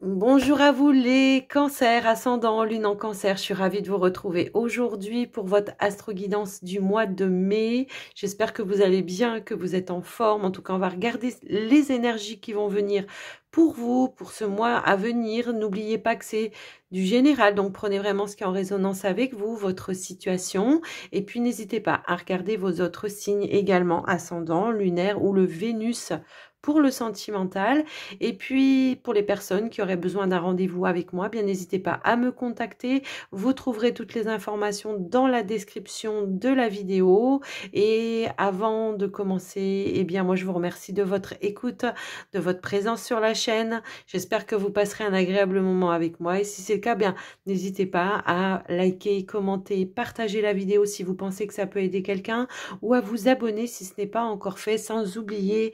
Bonjour à vous les cancers, ascendant lune en cancer, je suis ravie de vous retrouver aujourd'hui pour votre astro-guidance du mois de mai. J'espère que vous allez bien, que vous êtes en forme. En tout cas, on va regarder les énergies qui vont venir pour vous, pour ce mois à venir. N'oubliez pas que c'est du général, donc prenez vraiment ce qui est en résonance avec vous, votre situation. Et puis n'hésitez pas à regarder vos autres signes également, ascendant, lunaire ou le Vénus pour le sentimental. Et puis, pour les personnes qui auraient besoin d'un rendez-vous avec moi, bien n'hésitez pas à me contacter. Vous trouverez toutes les informations dans la description de la vidéo. Et avant de commencer, eh bien, moi, je vous remercie de votre écoute, de votre présence sur la chaîne. J'espère que vous passerez un agréable moment avec moi. Et si c'est le cas, bien, n'hésitez pas à liker, commenter, partager la vidéo si vous pensez que ça peut aider quelqu'un ou à vous abonner si ce n'est pas encore fait, sans oublier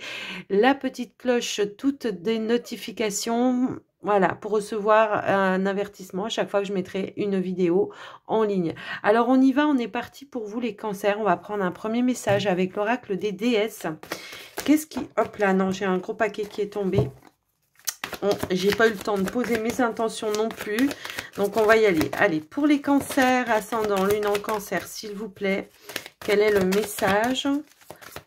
la petite cloche, toutes des notifications, voilà, pour recevoir un avertissement à chaque fois que je mettrai une vidéo en ligne. Alors on y va, on est parti pour vous les cancers. On va prendre un premier message avec l'oracle des déesses. Qu'est-ce qui... Hop là, non, j'ai un gros paquet qui est tombé. J'ai pas eu le temps de poser mes intentions non plus. Donc on va y aller. Allez, pour les cancers, ascendant, lune en cancer, s'il vous plaît, quel est le message ?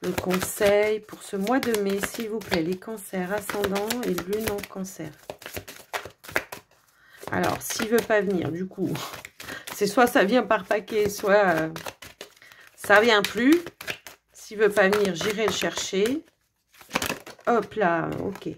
Le conseil pour ce mois de mai, s'il vous plaît, les cancers ascendants et lune en cancer. Alors, s'il ne veut pas venir, du coup, c'est soit ça vient par paquet, soit ça vient plus. S'il ne veut pas venir, j'irai le chercher. Hop là, ok.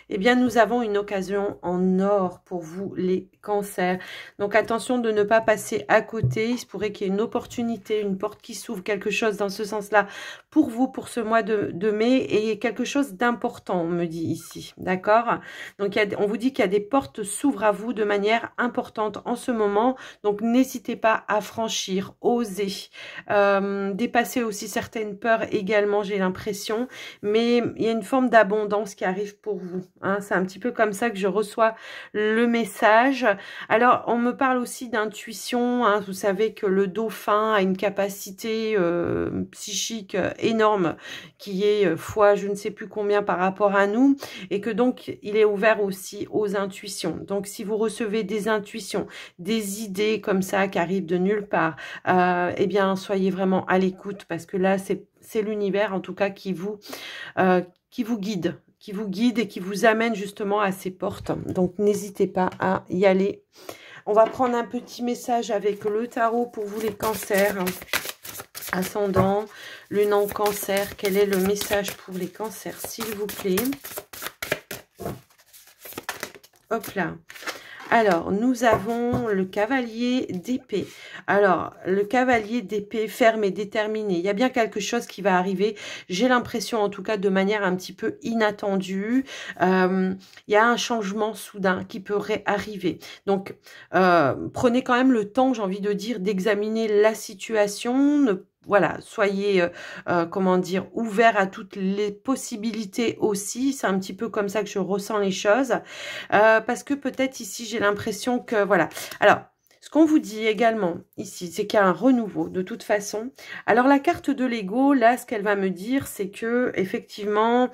Eh bien, nous avons une occasion en or pour vous, les cancers. Donc, attention de ne pas passer à côté. Il se pourrait qu'il y ait une opportunité, une porte qui s'ouvre, quelque chose dans ce sens-là pour vous, pour ce mois de mai. Et quelque chose d'important, on me dit ici. D'accord? Donc, on vous dit qu'il y a des portes s'ouvrent à vous de manière importante en ce moment. Donc, n'hésitez pas à franchir, oser. Dépasser aussi certaines peurs également, j'ai l'impression. Mais il y a une forme d'abondance qui arrive pour vous. Hein, c'est un petit peu comme ça que je reçois le message. Alors, on me parle aussi d'intuition. Hein, vous savez que le dauphin a une capacité psychique énorme qui est fois je ne sais plus combien par rapport à nous. Et que donc, il est ouvert aussi aux intuitions. Donc, si vous recevez des intuitions, des idées comme ça qui arrivent de nulle part, eh bien, soyez vraiment à l'écoute parce que là, c'est l'univers en tout cas qui vous guide et qui vous amène justement à ces portes. Donc, n'hésitez pas à y aller. On va prendre un petit message avec le tarot pour vous les cancers. Ascendant, lune en cancer. Quel est le message pour les cancers, s'il vous plaît? Hop là. Alors, nous avons le cavalier d'épée. Alors, le cavalier d'épée ferme et déterminé. Il y a bien quelque chose qui va arriver. J'ai l'impression, en tout cas, de manière un petit peu inattendue. Il y a un changement soudain qui pourrait arriver. Donc, prenez quand même le temps, j'ai envie de dire, d'examiner la situation. Voilà, soyez, comment dire, ouverts à toutes les possibilités aussi. C'est un petit peu comme ça que je ressens les choses. Parce que peut-être ici, j'ai l'impression que, voilà. Alors, ce qu'on vous dit également ici, c'est qu'il y a un renouveau de toute façon. Alors, la carte de l'ego, là, ce qu'elle va me dire, c'est que effectivement,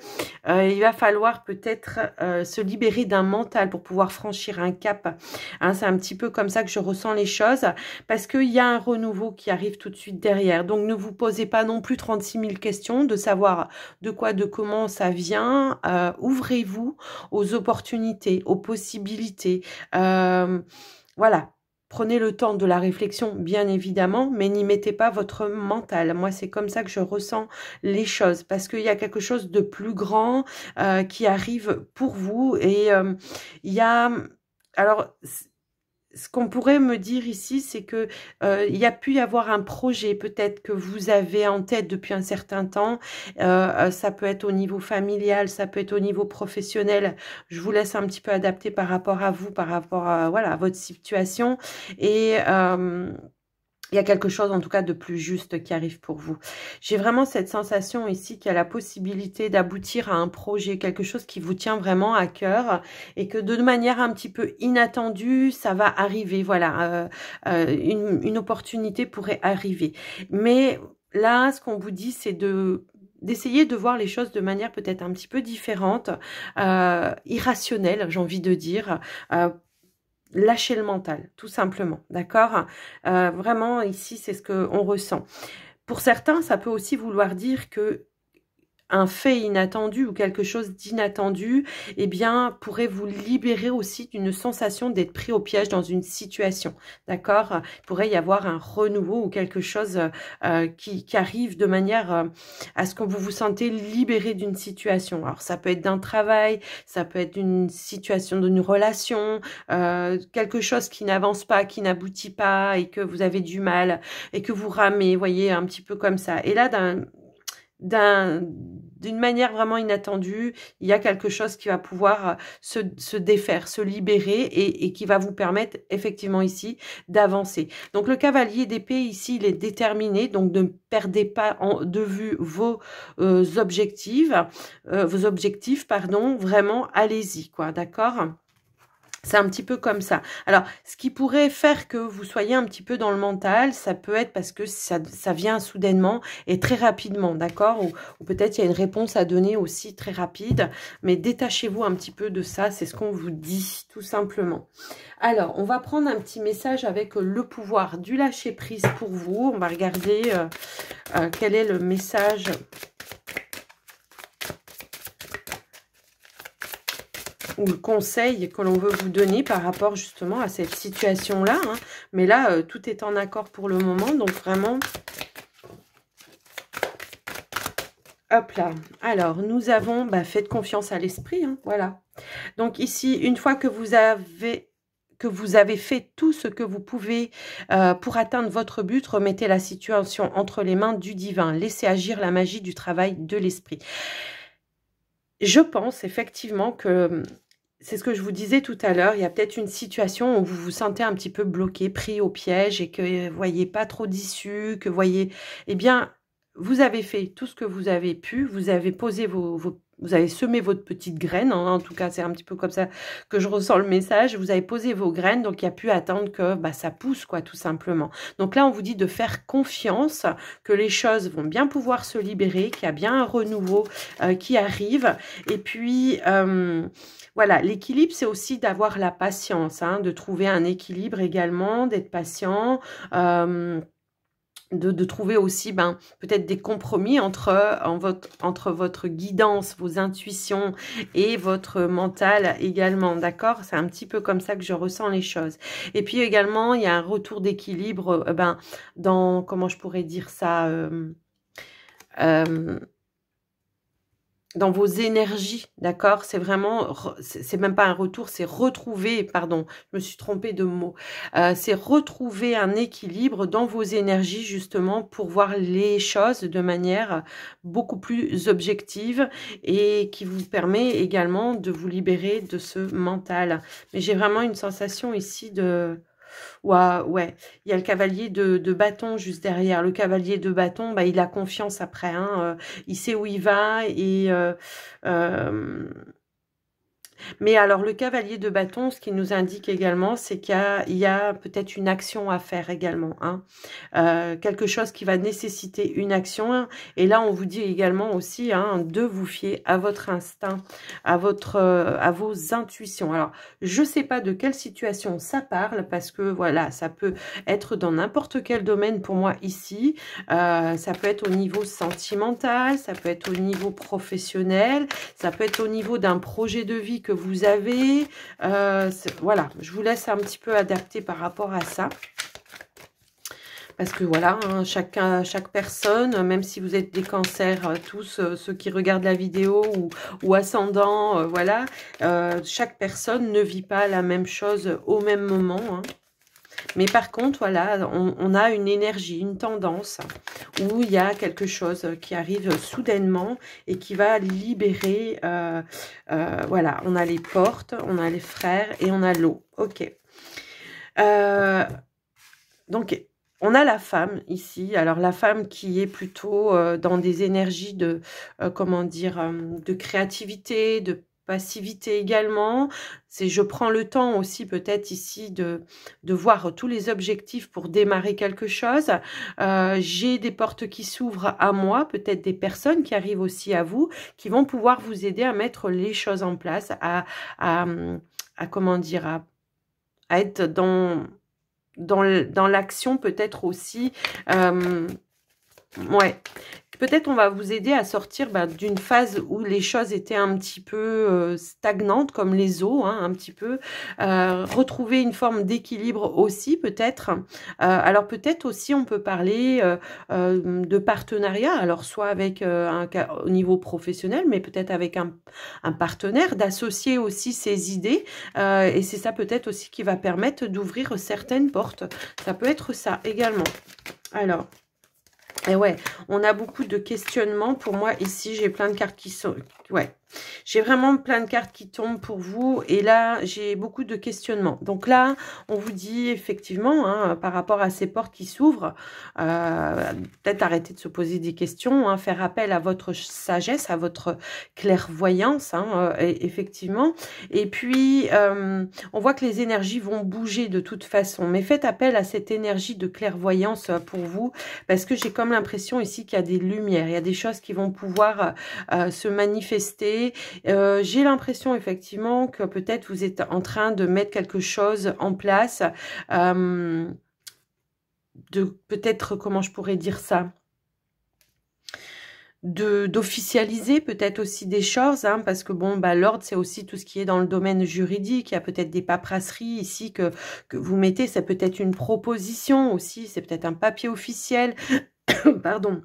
il va falloir peut-être se libérer d'un mental pour pouvoir franchir un cap. Hein, c'est un petit peu comme ça que je ressens les choses, parce qu'il y a un renouveau qui arrive tout de suite derrière. Donc, ne vous posez pas non plus 36 000 questions de savoir de quoi, de comment ça vient. Ouvrez-vous aux opportunités, aux possibilités. Voilà. Prenez le temps de la réflexion, bien évidemment, mais n'y mettez pas votre mental. Moi, c'est comme ça que je ressens les choses, parce qu'il y a quelque chose de plus grand qui arrive pour vous. Et il y a... Alors, ce qu'on pourrait me dire ici, c'est que il y a pu y avoir un projet peut-être que vous avez en tête depuis un certain temps. Ça peut être au niveau familial, ça peut être au niveau professionnel. Je vous laisse un petit peu adapter par rapport à vous, par rapport à, voilà, à votre situation. Et il y a quelque chose en tout cas de plus juste qui arrive pour vous. J'ai vraiment cette sensation ici qu'il y a la possibilité d'aboutir à un projet, quelque chose qui vous tient vraiment à cœur et que de manière un petit peu inattendue, ça va arriver. Voilà, une opportunité pourrait arriver. Mais là, ce qu'on vous dit, c'est d'essayer de voir les choses de manière peut-être un petit peu différente, irrationnelle, j'ai envie de dire, lâcher le mental, tout simplement, d'accord? Vraiment, ici, c'est ce qu'on ressent. Pour certains, ça peut aussi vouloir dire que un fait inattendu ou quelque chose d'inattendu, eh bien, pourrait vous libérer aussi d'une sensation d'être pris au piège dans une situation, d'accord? Il pourrait y avoir un renouveau ou quelque chose qui arrive de manière à ce que vous vous sentez libéré d'une situation. Alors, ça peut être d'un travail, ça peut être d'une situation, d'une relation, quelque chose qui n'avance pas, qui n'aboutit pas et que vous avez du mal et que vous ramez, voyez, un petit peu comme ça. Et là, d'une manière vraiment inattendue, il y a quelque chose qui va pouvoir se défaire, se libérer et qui va vous permettre effectivement ici d'avancer. Donc le cavalier d'épée ici, il est déterminé, donc ne perdez pas de vue vos objectifs, pardon, vraiment allez-y, quoi, d'accord ? C'est un petit peu comme ça. Alors, ce qui pourrait faire que vous soyez un petit peu dans le mental, ça peut être parce que ça vient soudainement et très rapidement, d'accord? Ou peut-être il y a une réponse à donner aussi très rapide, mais détachez-vous un petit peu de ça, c'est ce qu'on vous dit, tout simplement. Alors, on va prendre un petit message avec le pouvoir du lâcher-prise pour vous. On va regarder quel est le message ou le conseil que l'on veut vous donner par rapport justement à cette situation-là. Hein. Mais là, tout est en accord pour le moment. Donc vraiment, hop là. Alors, nous avons, faites confiance à l'esprit. Hein, voilà. Donc ici, une fois que vous avez fait tout ce que vous pouvez pour atteindre votre but, remettez la situation entre les mains du divin. Laissez agir la magie du travail de l'esprit. Je pense effectivement que c'est ce que je vous disais tout à l'heure, il y a peut-être une situation où vous vous sentez un petit peu bloqué, pris au piège et que vous voyez pas trop d'issue, que vous voyez, eh bien, vous avez fait tout ce que vous avez pu, vous avez posé vous avez semé votre petite graine, hein, en tout cas c'est un petit peu comme ça que je ressens le message, vous avez posé vos graines, donc il n'y a plus à attendre que ça pousse, quoi, tout simplement. Donc là, on vous dit de faire confiance, que les choses vont bien pouvoir se libérer, qu'il y a bien un renouveau qui arrive, et puis... voilà, l'équilibre, c'est aussi d'avoir la patience, hein, de trouver un équilibre également, d'être patient, de trouver aussi peut-être des compromis entre votre guidance, vos intuitions et votre mental également, d'accord? C'est un petit peu comme ça que je ressens les choses. Et puis également, il y a un retour d'équilibre dans, comment je pourrais dire ça, dans vos énergies, d'accord? C'est vraiment, c'est même pas un retour, c'est retrouver, pardon, je me suis trompée de mot, c'est retrouver un équilibre dans vos énergies justement pour voir les choses de manière beaucoup plus objective et qui vous permet également de vous libérer de ce mental. Mais j'ai vraiment une sensation ici de... Ouais, il y a le cavalier de bâton juste derrière. Le cavalier de bâton, il a confiance après. Hein, il sait où il va et... mais alors, le cavalier de bâton, ce qui nous indique également, c'est qu'il y a peut-être une action à faire également. Hein. Quelque chose qui va nécessiter une action. Hein. Et là, on vous dit également aussi de vous fier à votre instinct, à vos intuitions. Alors, je ne sais pas de quelle situation ça parle, parce que voilà, ça peut être dans n'importe quel domaine pour moi ici. Ça peut être au niveau sentimental, ça peut être au niveau professionnel, ça peut être au niveau d'un projet de vie que vous avez. Voilà, je vous laisse un petit peu adapter par rapport à ça. Parce que voilà, hein, chaque personne, même si vous êtes des cancers, tous ceux qui regardent la vidéo ou ascendants, voilà, chaque personne ne vit pas la même chose au même moment. Hein. Mais par contre, voilà, on a une énergie, une tendance où il y a quelque chose qui arrive soudainement et qui va libérer, voilà, on a les portes, on a les frères et on a l'eau. Ok. Donc, on a la femme ici. Alors, la femme qui est plutôt dans des énergies de, comment dire, de créativité, de passivité également. C'est je prends le temps aussi peut-être ici de voir tous les objectifs pour démarrer quelque chose. J'ai des portes qui s'ouvrent à moi, peut-être des personnes qui arrivent aussi à vous, qui vont pouvoir vous aider à mettre les choses en place, à comment dire, à être dans l'action peut-être aussi. Ouais. Peut-être on va vous aider à sortir d'une phase où les choses étaient un petit peu stagnantes, comme les eaux, hein, un petit peu. Retrouver une forme d'équilibre aussi, peut-être. Alors peut-être aussi on peut parler de partenariat, alors soit avec au niveau professionnel, mais peut-être avec un partenaire, d'associer aussi ses idées. Et c'est ça peut-être aussi qui va permettre d'ouvrir certaines portes. Ça peut être ça également. Alors... Et ouais, on a beaucoup de questionnements. Pour moi, ici, j'ai plein de cartes qui sont... Ouais, j'ai vraiment plein de cartes qui tombent pour vous. Et là, j'ai beaucoup de questionnements. Donc là, on vous dit effectivement, hein, par rapport à ces portes qui s'ouvrent, peut-être arrêter de se poser des questions, hein, faire appel à votre sagesse, à votre clairvoyance, hein, effectivement. Et puis, on voit que les énergies vont bouger de toute façon. Mais faites appel à cette énergie de clairvoyance pour vous, parce que j'ai comme l'impression ici qu'il y a des lumières, il y a des choses qui vont pouvoir se manifester. J'ai l'impression effectivement que peut-être vous êtes en train de mettre quelque chose en place, de peut-être, comment je pourrais dire ça, d'officialiser peut-être aussi des choses, hein, parce que bon, l'ordre, c'est aussi tout ce qui est dans le domaine juridique. Il y a peut-être des paperasseries ici que vous mettez, c'est peut-être une proposition aussi, c'est peut-être un papier officiel, pardon,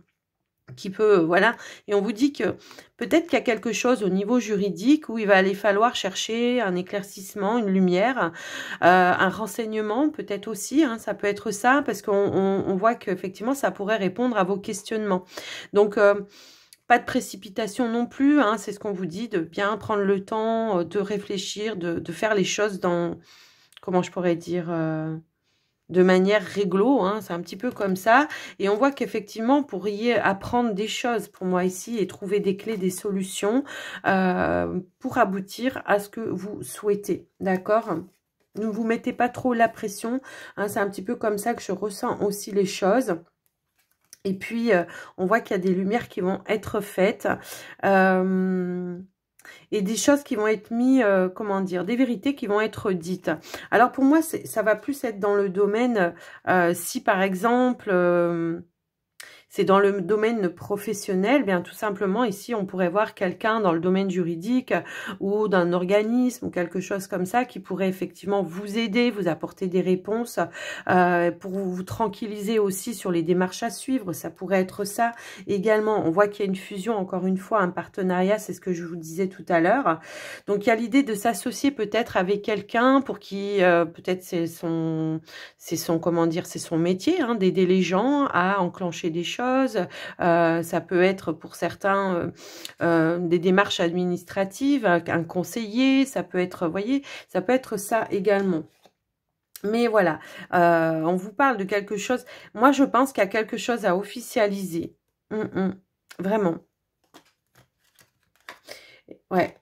qui peut, voilà, et on vous dit que peut-être qu'il y a quelque chose au niveau juridique où il va aller falloir chercher un éclaircissement, une lumière, un renseignement peut-être aussi, hein, ça peut être ça, parce qu'on voit qu'effectivement ça pourrait répondre à vos questionnements. Donc, pas de précipitation non plus, hein, c'est ce qu'on vous dit, de bien prendre le temps de réfléchir, de faire les choses dans, comment je pourrais dire... de manière réglo, hein, c'est un petit peu comme ça. Et on voit qu'effectivement, vous pourriez apprendre des choses pour moi ici et trouver des clés, des solutions pour aboutir à ce que vous souhaitez. D'accord ? Ne vous mettez pas trop la pression. Hein, c'est un petit peu comme ça que je ressens aussi les choses. Et puis, on voit qu'il y a des lumières qui vont être faites. Et des choses qui vont être mises, comment dire, des vérités qui vont être dites. Alors pour moi, ça va plus être dans le domaine, si par exemple, c'est dans le domaine professionnel, bien tout simplement, ici, on pourrait voir quelqu'un dans le domaine juridique ou d'un organisme ou quelque chose comme ça qui pourrait effectivement vous aider, vous apporter des réponses pour vous tranquilliser aussi sur les démarches à suivre. Ça pourrait être ça également. On voit qu'il y a une fusion, encore une fois, un partenariat, c'est ce que je vous disais tout à l'heure. Donc, il y a l'idée de s'associer peut-être avec quelqu'un pour qui, peut-être c'est son, comment dire, c'est son métier, hein, d'aider les gens à enclencher des choses. Ça peut être pour certains des démarches administratives, un conseiller, ça peut être, vous voyez, ça peut être ça également. Mais voilà, on vous parle de quelque chose, moi je pense qu'il y a quelque chose à officialiser, vraiment. Ouais.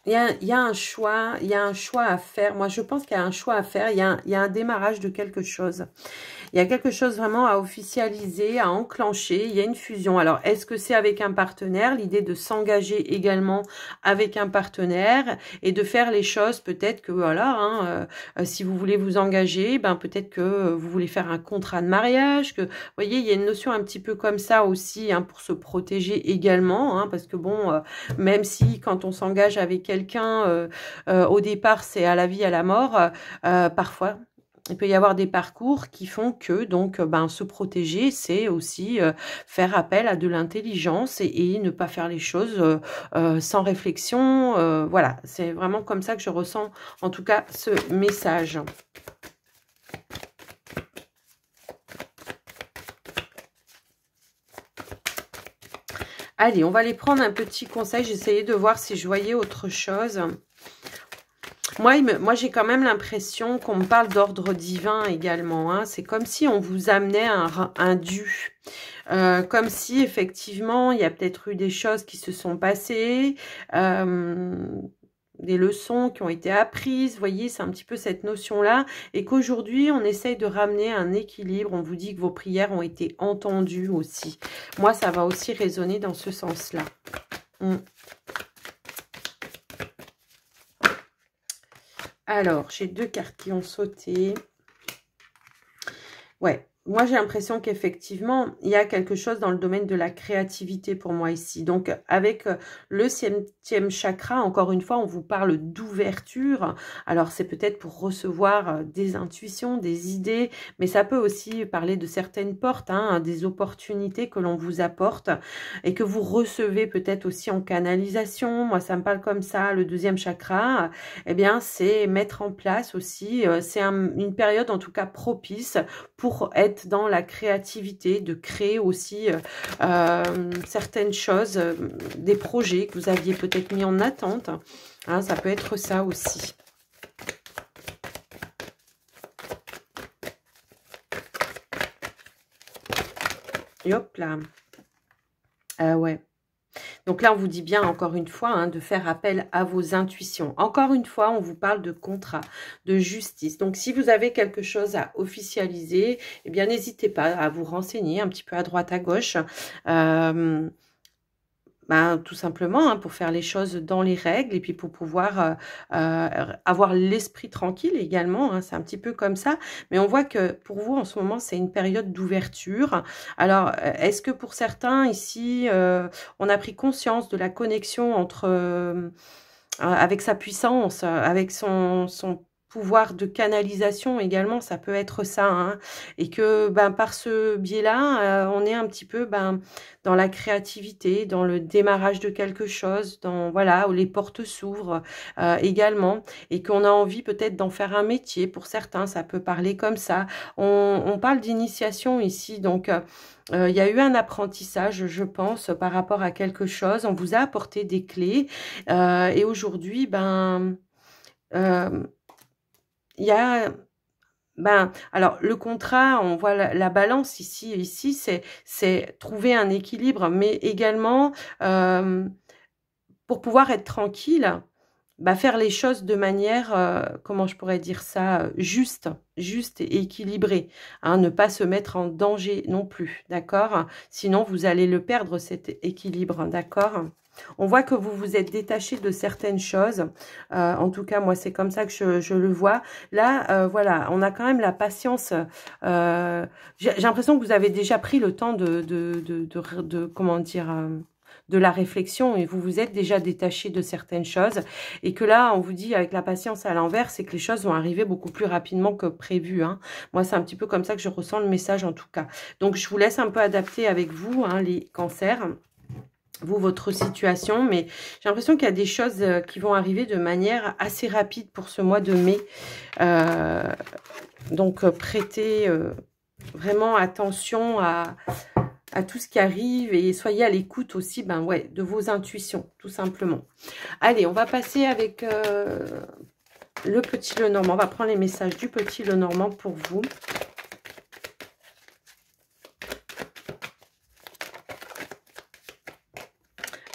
Il y a un choix, il y a un choix à faire. Moi, je pense qu'il y a un choix à faire. Il y a un démarrage de quelque chose. Il y a quelque chose vraiment à officialiser, à enclencher. Il y a une fusion. Alors, est-ce que c'est avec un partenaire? L'idée de s'engager également avec un partenaire et de faire les choses. Peut-être que, voilà, hein, si vous voulez vous engager, peut-être que vous voulez faire un contrat de mariage. Vous voyez, il y a une notion un petit peu comme ça aussi, hein, pour se protéger également. Hein, parce que, bon, même si quand on s'engage avec quelqu'un, au départ, c'est à la vie, à la mort, parfois... Il peut y avoir des parcours qui font que, donc, se protéger, c'est aussi faire appel à de l'intelligence et ne pas faire les choses sans réflexion. Voilà, c'est vraiment comme ça que je ressens, en tout cas, ce message. Allez, on va aller prendre un petit conseil. J'essayais de voir si je voyais autre chose. Moi j'ai quand même l'impression qu'on me parle d'ordre divin également. Hein. C'est comme si on vous amenait un dû. Comme si, effectivement, il y a peut-être eu des choses qui se sont passées, des leçons qui ont été apprises, vous voyez, c'est un petit peu cette notion-là, et qu'aujourd'hui, on essaye de ramener un équilibre, on vous dit que vos prières ont été entendues aussi. Moi, ça va aussi résonner dans ce sens-là. Alors, j'ai 2 cartes qui ont sauté. Ouais. Moi, j'ai l'impression qu'effectivement, il y a quelque chose dans le domaine de la créativité pour moi ici. Donc, avec le 7e chakra, encore une fois, on vous parle d'ouverture. Alors, c'est peut-être pour recevoir des intuitions, des idées, mais ça peut aussi parler de certaines portes, hein, des opportunités que l'on vous apporte et que vous recevez peut-être aussi en canalisation. Moi, ça me parle comme ça. Le 2e chakra, eh bien, c'est mettre en place aussi, c'est une période en tout cas propice pour être dans la créativité, de créer aussi certaines choses, des projets que vous aviez peut-être mis en attente. Hein, ça peut être ça aussi. Et hop là. Ah ouais. Donc là, on vous dit bien, encore une fois, hein, de faire appel à vos intuitions. Encore une fois, on vous parle de contrat, de justice. Donc, si vous avez quelque chose à officialiser, eh bien, n'hésitez pas à vous renseigner un petit peu à droite, à gauche. Tout simplement, hein, pour faire les choses dans les règles et puis pour pouvoir avoir l'esprit tranquille également. Hein, c'est un petit peu comme ça. Mais on voit que pour vous, en ce moment, c'est une période d'ouverture. Alors, est-ce que pour certains, ici, on a pris conscience de la connexion entre avec sa puissance, avec son pouvoir de canalisation également, ça peut être ça, hein, et que par ce biais-là, on est un petit peu dans la créativité, dans le démarrage de quelque chose, dans voilà où les portes s'ouvrent également, et qu'on a envie peut-être d'en faire un métier. Pour certains, ça peut parler comme ça. On parle d'initiation ici, donc il y a eu un apprentissage, je pense, par rapport à quelque chose. On vous a apporté des clés et aujourd'hui, il y a... alors, le contrat, on voit la balance ici c'est trouver un équilibre, mais également, pour pouvoir être tranquille, faire les choses de manière, comment je pourrais dire ça, juste et équilibrée. Hein, ne pas se mettre en danger non plus, d'accord? Sinon, vous allez le perdre, cet équilibre, d'accord? On voit que vous vous êtes détaché de certaines choses. En tout cas, moi, c'est comme ça que je le vois. Là, voilà, on a quand même la patience. J'ai l'impression que vous avez déjà pris le temps de comment dire... de la réflexion et vous vous êtes déjà détaché de certaines choses et que là, on vous dit avec la patience à l'envers, c'est que les choses vont arriver beaucoup plus rapidement que prévu. Hein. Moi, c'est un petit peu comme ça que je ressens le message en tout cas. Donc, je vous laisse un peu adapter avec vous, hein, les cancers, vous, votre situation, mais j'ai l'impression qu'il y a des choses qui vont arriver de manière assez rapide pour ce mois de mai. Donc, prêtez vraiment attention à tout ce qui arrive et soyez à l'écoute aussi de vos intuitions, tout simplement. Allez, on va passer avec le petit Lenormand. On va prendre les messages du petit Lenormand pour vous.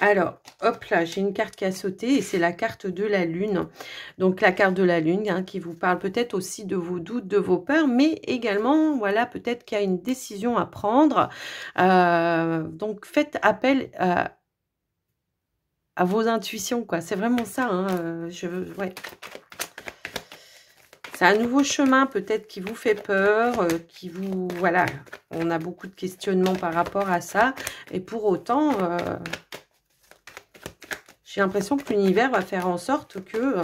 Alors, hop là, j'ai une carte qui a sauté et c'est la carte de la Lune. Donc, la carte de la Lune hein, qui vous parle peut-être aussi de vos doutes, de vos peurs, mais également, voilà, peut-être qu'il y a une décision à prendre. Donc, faites appel à vos intuitions, quoi. C'est vraiment ça, hein. Ouais. C'est un nouveau chemin peut-être qui vous fait peur, qui vous... Voilà, on a beaucoup de questionnements par rapport à ça. Et pour autant... j'ai l'impression que l'univers va faire en sorte que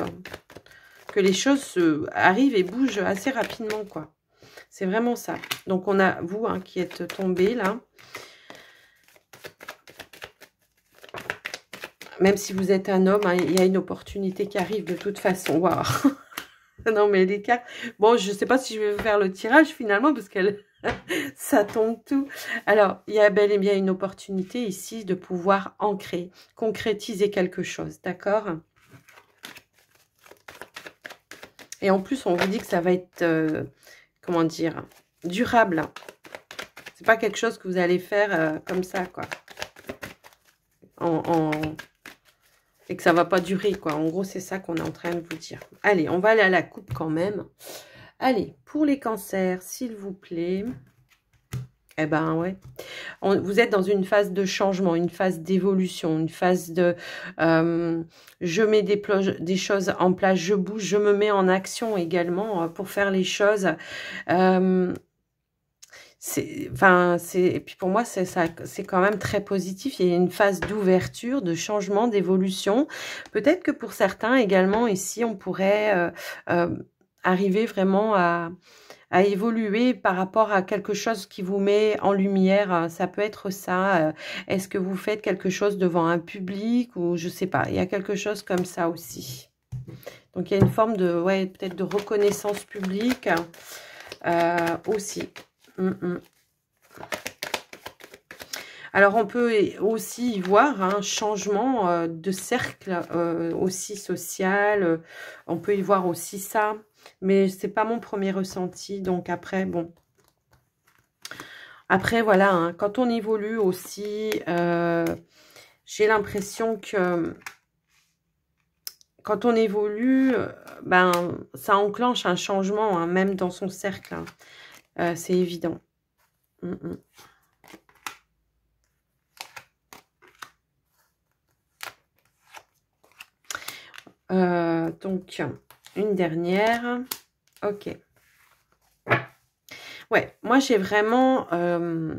les choses arrivent et bougent assez rapidement, quoi. C'est vraiment ça. Donc, on a vous hein, qui êtes tombé là. Même si vous êtes un homme, hein, il y a une opportunité qui arrive de toute façon. Waouh. Non, mais les cartes... Bon, je ne sais pas si je vais faire le tirage finalement, parce qu'elle... ça tombe tout. Alors, il y a bel et bien une opportunité ici de pouvoir ancrer, concrétiser quelque chose, d'accord? Et en plus, on vous dit que ça va être, comment dire, durable. C'est pas quelque chose que vous allez faire comme ça, quoi. Et que ça va pas durer, quoi. En gros, c'est ça qu'on est en train de vous dire. Allez, on va aller à la coupe quand même. Allez, pour les cancers, s'il vous plaît. Eh ben, ouais. Vous êtes dans une phase de changement, une phase d'évolution, une phase de... je mets des choses en place, je bouge, je me mets en action également pour faire les choses. Et puis pour moi, c'est quand même très positif. Il y a une phase d'ouverture, de changement, d'évolution. Peut-être que pour certains également, ici, on pourrait arriver vraiment à évoluer par rapport à quelque chose qui vous met en lumière. Ça peut être ça. Est-ce que vous faites quelque chose devant un public ou je sais pas. Il y a quelque chose comme ça aussi. Donc, il y a une forme de, ouais, peut-être de reconnaissance publique aussi. Alors, on peut aussi y voir un changement de cercle aussi social. On peut y voir aussi ça. Mais c'est pas mon premier ressenti. Donc, après, bon. Après, voilà. Hein, quand on évolue aussi, j'ai l'impression que quand on évolue, ben, ça enclenche un changement, hein, même dans son cercle. Hein. C'est évident. Donc, une dernière. Ok. Ouais, moi, j'ai vraiment... vous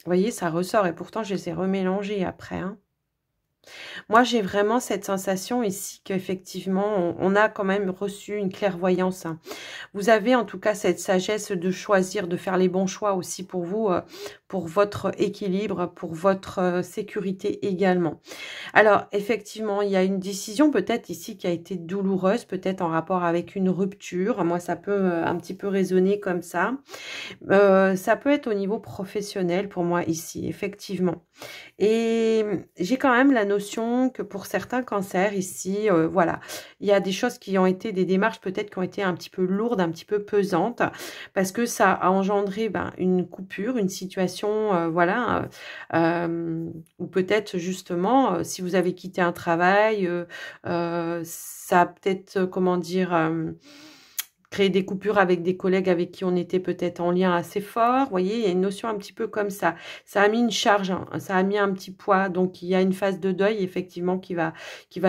voyez, ça ressort. Et pourtant, je les ai remélangés après. Hein. Moi, j'ai vraiment cette sensation ici qu'effectivement, on a quand même reçu une clairvoyance. Hein. Vous avez en tout cas cette sagesse de choisir, de faire les bons choix aussi pour vous, pour votre équilibre, pour votre sécurité également. Alors, effectivement, il y a une décision peut-être ici qui a été douloureuse, peut-être en rapport avec une rupture. Moi, ça peut un petit peu résonner comme ça. Ça peut être au niveau professionnel pour moi ici, effectivement. Et j'ai quand même la notion que pour certains cancers ici, voilà, il y a des choses qui ont été, des démarches peut-être qui ont été un petit peu lourdes, un petit peu pesantes, parce que ça a engendré une coupure, une situation, voilà, ou peut-être justement, si vous avez quitté un travail, ça a peut-être, comment dire... créer des coupures avec des collègues avec qui on était peut-être en lien assez fort. Vous voyez, il y a une notion un petit peu comme ça. Ça a mis une charge, hein, ça a mis un petit poids. Donc, il y a une phase de deuil, effectivement, qui va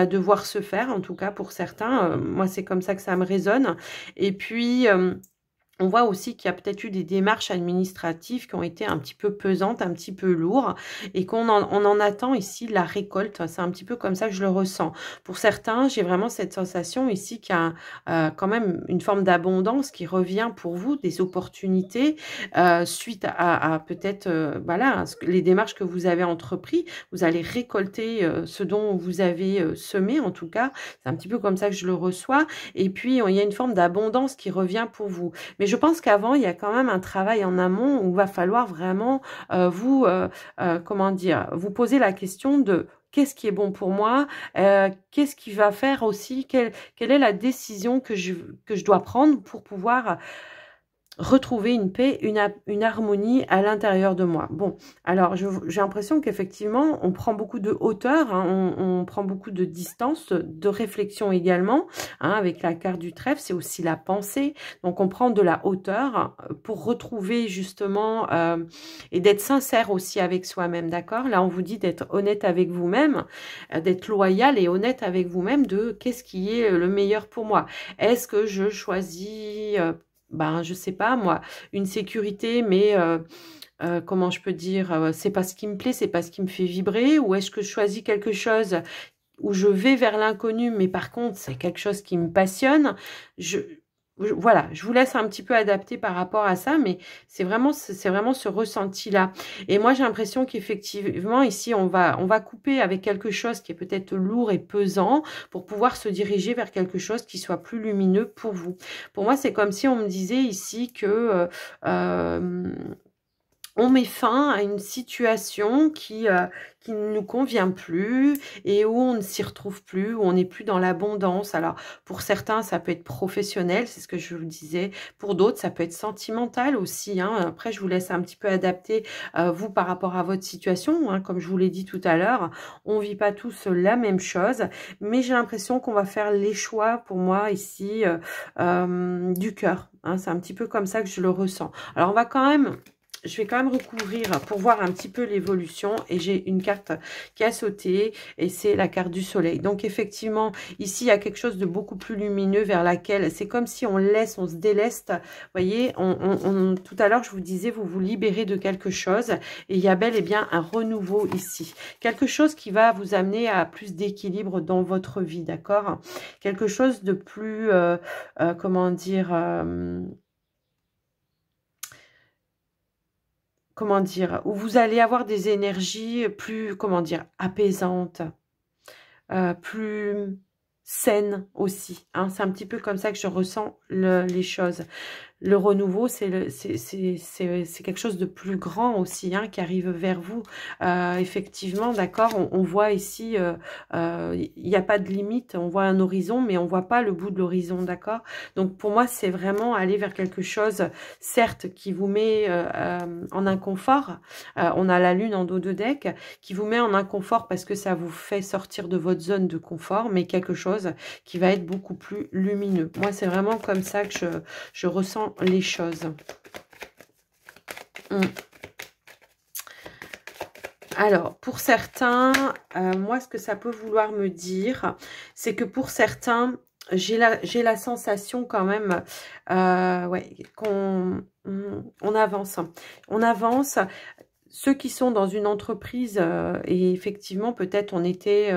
devoir se faire, en tout cas pour certains. Moi, c'est comme ça que ça me résonne. Et puis... on voit aussi qu'il y a peut-être eu des démarches administratives qui ont été un petit peu pesantes, un petit peu lourdes, et on en attend ici la récolte. C'est un petit peu comme ça que je le ressens. Pour certains, j'ai vraiment cette sensation ici qu'il y a quand même une forme d'abondance qui revient pour vous, des opportunités, suite à peut-être voilà, les démarches que vous avez entreprises. Vous allez récolter ce dont vous avez semé, en tout cas. C'est un petit peu comme ça que je le reçois. Et puis, il y a une forme d'abondance qui revient pour vous. Mais je pense qu'avant, il y a quand même un travail en amont où il va falloir vraiment comment dire, vous poser la question de qu'est-ce qui est bon pour moi, qu'est-ce qui va faire aussi, quelle est la décision que je dois prendre pour pouvoir retrouver une paix, une harmonie à l'intérieur de moi. Bon, alors j'ai l'impression qu'effectivement, on prend beaucoup de hauteur, hein, on prend beaucoup de distance, de réflexion également, hein, avec la carte du trèfle, c'est aussi la pensée. Donc, on prend de la hauteur pour retrouver justement et d'être sincère aussi avec soi-même, d'accord? Là, on vous dit d'être honnête avec vous-même, d'être loyal et honnête avec vous-même de qu'est-ce qui est le meilleur pour moi. Est-ce que je choisis... je sais pas moi, une sécurité, mais comment je peux dire, c'est pas ce qui me plaît, c'est pas ce qui me fait vibrer, ou est-ce que je choisis quelque chose où je vais vers l'inconnu, mais par contre, c'est quelque chose qui me passionne. Voilà, je vous laisse un petit peu adapter par rapport à ça, mais c'est vraiment ce ressenti-là. Et moi, j'ai l'impression qu'effectivement, ici, on va couper avec quelque chose qui est peut-être lourd et pesant pour pouvoir se diriger vers quelque chose qui soit plus lumineux pour vous. Pour moi, c'est comme si on me disait ici que... on met fin à une situation qui ne nous convient plus et où on ne s'y retrouve plus, où on n'est plus dans l'abondance. Alors, pour certains, ça peut être professionnel, c'est ce que je vous disais. Pour d'autres, ça peut être sentimental aussi. Hein. Après, je vous laisse un petit peu adapter, vous, par rapport à votre situation. Hein. Comme je vous l'ai dit tout à l'heure, on ne vit pas tous la même chose. Mais j'ai l'impression qu'on va faire les choix, pour moi, ici, du cœur. Hein. C'est un petit peu comme ça que je le ressens. Alors, on va quand même... Je vais quand même recouvrir pour voir un petit peu l'évolution et j'ai une carte qui a sauté et c'est la carte du soleil. Donc effectivement, ici, il y a quelque chose de beaucoup plus lumineux vers laquelle c'est comme si on laisse, on se déleste. Vous voyez, tout à l'heure, je vous disais, vous vous libérez de quelque chose et il y a bel et bien un renouveau ici. Quelque chose qui va vous amener à plus d'équilibre dans votre vie, d'accord? Quelque chose de plus, comment dire... comment dire, où vous allez avoir des énergies plus, comment dire, apaisantes, plus saines aussi. Hein. C'est un petit peu comme ça que je ressens les choses. Le renouveau, c'est quelque chose de plus grand aussi, hein, qui arrive vers vous. Effectivement, d'accord, on voit ici, il n'y a pas de limite, on voit un horizon, mais on voit pas le bout de l'horizon, d'accord. Donc, pour moi, c'est vraiment aller vers quelque chose, certes, qui vous met en inconfort. On a la lune en dos de deck, qui vous met en inconfort parce que ça vous fait sortir de votre zone de confort, mais quelque chose qui va être beaucoup plus lumineux. Moi, c'est vraiment comme ça que je ressens les choses. Alors, pour certains, moi, ce que ça peut vouloir me dire, c'est que pour certains, j'ai la sensation quand même ouais, qu'on avance. On avance. Ceux qui sont dans une entreprise, et effectivement, peut-être on était...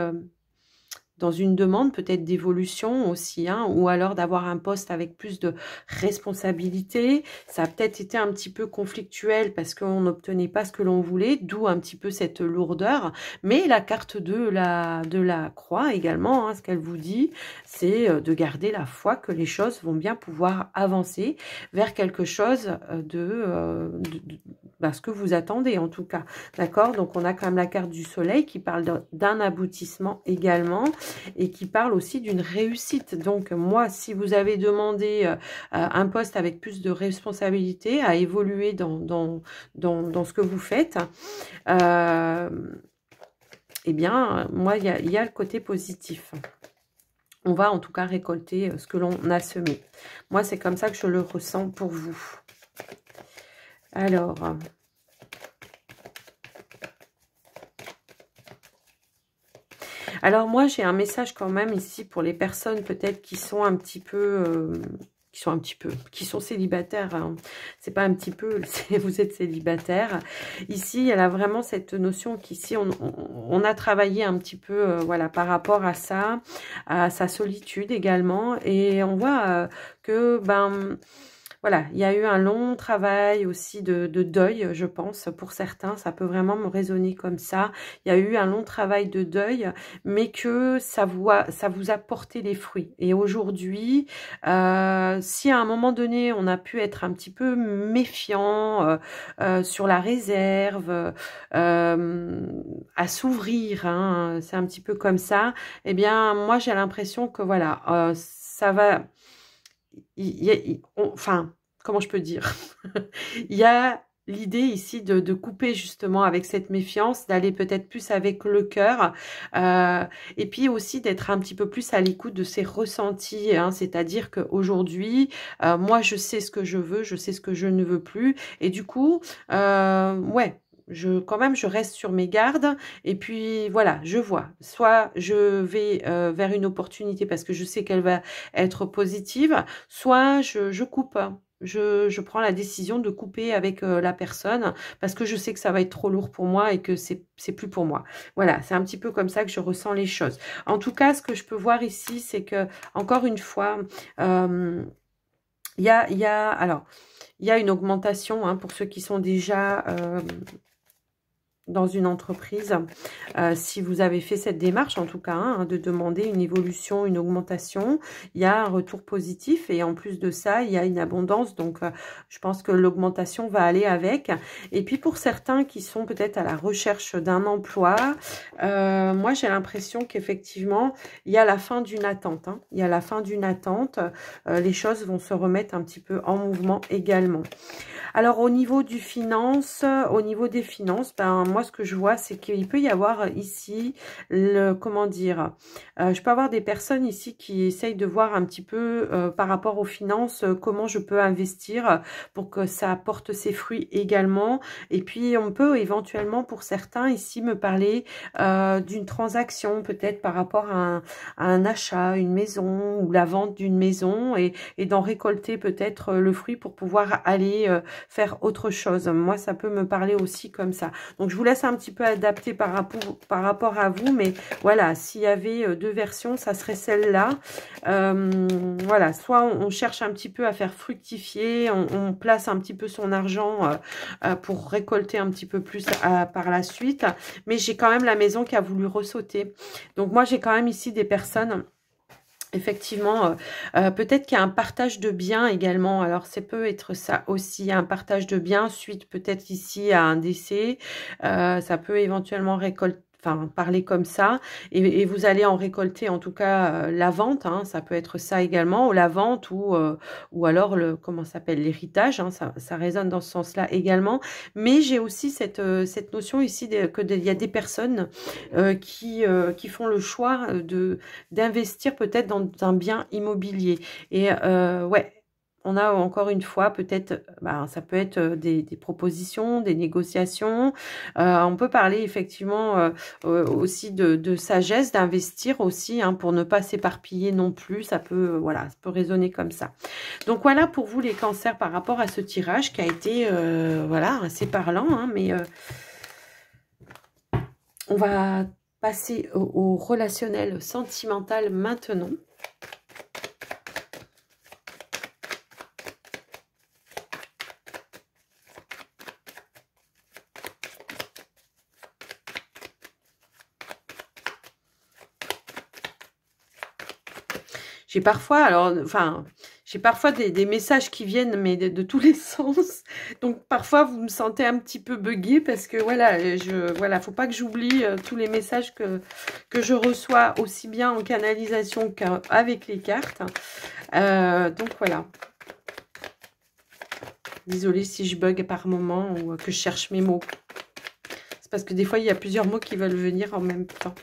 dans une demande peut-être d'évolution aussi, hein, ou alors d'avoir un poste avec plus de responsabilité. Ça a peut-être été un petit peu conflictuel parce qu'on n'obtenait pas ce que l'on voulait, d'où un petit peu cette lourdeur. Mais la carte de la croix également, hein, ce qu'elle vous dit, c'est de garder la foi que les choses vont bien pouvoir avancer vers quelque chose ce que vous attendez en tout cas. D'accord? Donc on a quand même la carte du soleil qui parle d'un aboutissement également, et qui parle aussi d'une réussite. Donc, moi, si vous avez demandé un poste avec plus de responsabilité, à évoluer dans ce que vous faites, eh bien, moi, il y a le côté positif. On va en tout cas récolter ce que l'on a semé. Moi, c'est comme ça que je le ressens pour vous. Alors... Alors moi, j'ai un message quand même ici pour les personnes peut-être qui sont un petit peu... qui sont célibataires. Hein. C'est pas un petit peu, vous êtes célibataire. Ici, elle a vraiment cette notion qu'ici, on a travaillé un petit peu voilà, par rapport à ça, à sa solitude également. Et on voit que... voilà, il y a eu un long travail aussi de deuil, je pense, pour certains. Ça peut vraiment me résonner comme ça. Il y a eu un long travail de deuil, mais que ça vous a porté les fruits. Et aujourd'hui, si à un moment donné, on a pu être un petit peu méfiant, sur la réserve, à s'ouvrir, hein, c'est un petit peu comme ça, eh bien, moi, j'ai l'impression que, voilà, ça va... enfin, comment je peux dire? Il y a l'idée ici de couper justement avec cette méfiance, d'aller peut-être plus avec le cœur, et puis aussi d'être un petit peu plus à l'écoute de ses ressentis, hein, c'est-à-dire qu'aujourd'hui, moi je sais ce que je veux, je sais ce que je ne veux plus, et du coup, ouais, quand même, je reste sur mes gardes et puis voilà, je vois. Soit je vais vers une opportunité parce que je sais qu'elle va être positive, soit je coupe. Je prends la décision de couper avec la personne parce que je sais que ça va être trop lourd pour moi et que c'est plus pour moi. Voilà, c'est un petit peu comme ça que je ressens les choses. En tout cas, ce que je peux voir ici, c'est que, encore une fois, il y a une augmentation, hein, pour ceux qui sont déjà... dans une entreprise, si vous avez fait cette démarche en tout cas, hein, de demander une évolution, une augmentation, il y a un retour positif et en plus de ça, il y a une abondance, donc je pense que l'augmentation va aller avec. Et puis pour certains qui sont peut-être à la recherche d'un emploi, moi j'ai l'impression qu'effectivement, il y a la fin d'une attente, hein. Il y a la fin d'une attente, les choses vont se remettre un petit peu en mouvement également. Alors au niveau du finance, au niveau des finances, ben moi ce que je vois c'est qu'il peut y avoir ici le comment dire, je peux avoir des personnes ici qui essayent de voir un petit peu par rapport aux finances comment je peux investir pour que ça apporte ses fruits également. Et puis on peut éventuellement pour certains ici me parler d'une transaction peut-être par rapport à un achat, une maison ou la vente d'une maison et d'en récolter peut-être le fruit pour pouvoir aller faire autre chose. Moi, ça peut me parler aussi comme ça. Donc, je vous laisse un petit peu adapter par rapport à vous. Mais voilà, s'il y avait deux versions, ça serait celle-là. Voilà, soit on cherche un petit peu à faire fructifier, on place un petit peu son argent pour récolter un petit peu plus par la suite. Mais j'ai quand même la maison qui a voulu ressauter. Donc, moi, j'ai quand même ici des personnes... Effectivement, peut-être qu'il y a un partage de biens également. Alors, ça peut être ça aussi, un partage de biens suite peut-être ici à un décès. Ça peut éventuellement récolter, enfin parler comme ça. Et vous allez en récolter en tout cas la vente. Hein, ça peut être ça également, ou la vente ou alors le comment ça s'appelle l'héritage. Hein, ça résonne dans ce sens-là également. Mais j'ai aussi cette notion ici il y a des personnes qui font le choix d'investir peut-être dans un bien immobilier. Et ouais, on a encore une fois peut-être, ça peut être des propositions, des négociations. On peut parler effectivement aussi de sagesse, d'investir aussi, hein, pour ne pas s'éparpiller non plus. Ça peut, voilà, ça peut résonner comme ça. Donc voilà pour vous les cancers par rapport à ce tirage qui a été, voilà, assez parlant, hein, mais on va passer au relationnel sentimental maintenant. J'ai parfois, j'ai parfois des messages qui viennent, mais de tous les sens. Donc, parfois, vous me sentez un petit peu buggé parce que, voilà, faut pas que j'oublie tous les messages que je reçois aussi bien en canalisation qu'avec les cartes. Donc, voilà. Désolée si je bug par moment ou que je cherche mes mots. C'est parce que des fois, il y a plusieurs mots qui veulent venir en même temps.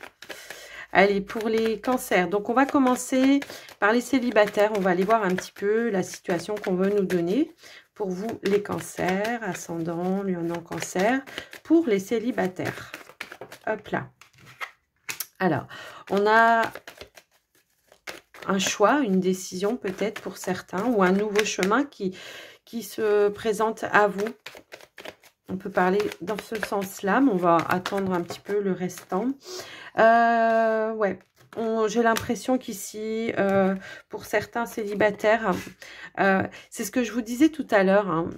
Allez, pour les cancers. Donc, on va commencer par les célibataires. On va aller voir un petit peu la situation qu'on veut nous donner. Pour vous, les cancers, ascendant, luminant, cancer. Pour les célibataires. Hop là. Alors, on a un choix, une décision peut-être pour certains. Ou un nouveau chemin qui se présente à vous. On peut parler dans ce sens-là, mais on va attendre un petit peu le restant. Ouais, j'ai l'impression qu'ici, pour certains célibataires, c'est ce que je vous disais tout à l'heure, hein,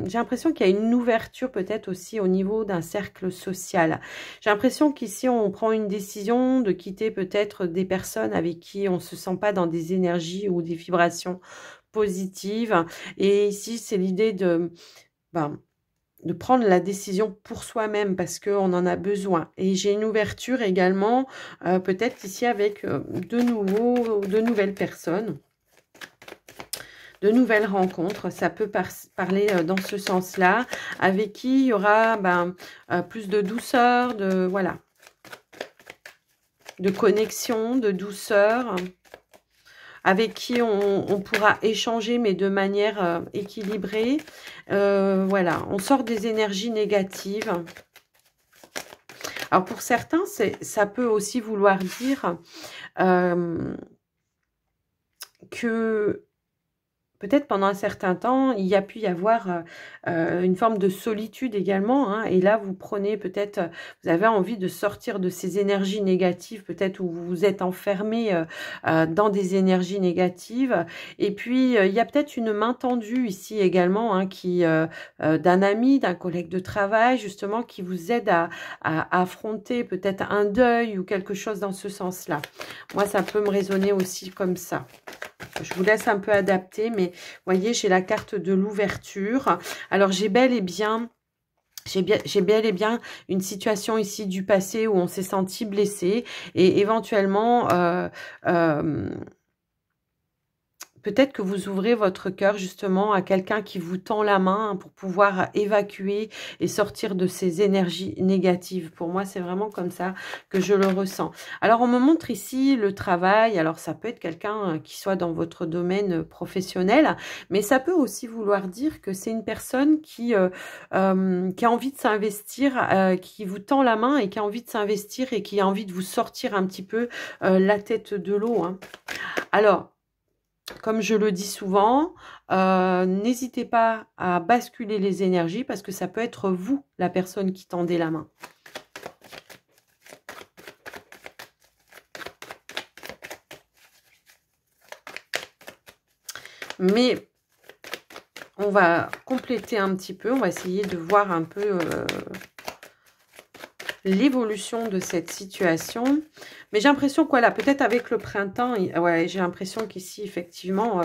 j'ai l'impression qu'il y a une ouverture peut-être aussi au niveau d'un cercle social. J'ai l'impression qu'ici, on prend une décision de quitter peut-être des personnes avec qui on ne se sent pas dans des énergies ou des vibrations positives. Et ici, c'est l'idée de prendre la décision pour soi-même parce qu'on en a besoin. Et j'ai une ouverture également, peut-être ici avec de nouvelles personnes, de nouvelles rencontres. Ça peut parler dans ce sens-là, avec qui il y aura plus de douceur, de connexion, de douceur, avec qui on pourra échanger, mais de manière équilibrée. Voilà, on sort des énergies négatives. Alors, pour certains, ça peut aussi vouloir dire que peut-être pendant un certain temps, il y a pu y avoir une forme de solitude également. Hein, et là, vous prenez peut-être, vous avez envie de sortir de ces énergies négatives, peut-être où vous vous êtes enfermé dans des énergies négatives. Et puis, il y a peut-être une main tendue ici également, hein, d'un ami, d'un collègue de travail, justement, qui vous aide à affronter peut-être un deuil ou quelque chose dans ce sens-là. Moi, ça peut me résonner aussi comme ça. Je vous laisse un peu adapter, mais vous voyez, j'ai la carte de l'ouverture. Alors, j'ai bel et bien une situation ici du passé où on s'est senti blessé et éventuellement peut-être que vous ouvrez votre cœur justement à quelqu'un qui vous tend la main pour pouvoir évacuer et sortir de ces énergies négatives. Pour moi, c'est vraiment comme ça que je le ressens. Alors, on me montre ici le travail. Alors, ça peut être quelqu'un qui soit dans votre domaine professionnel, mais ça peut aussi vouloir dire que c'est une personne qui a envie de s'investir, qui vous tend la main et qui a envie de s'investir et qui a envie de vous sortir un petit peu la tête de l'eau. Hein. Alors, comme je le dis souvent, n'hésitez pas à basculer les énergies parce que ça peut être vous, la personne qui tendez la main. Mais on va compléter un petit peu, on va essayer de voir un peu l'évolution de cette situation. Mais j'ai l'impression que voilà, peut-être avec le printemps, ouais, j'ai l'impression qu'ici, effectivement,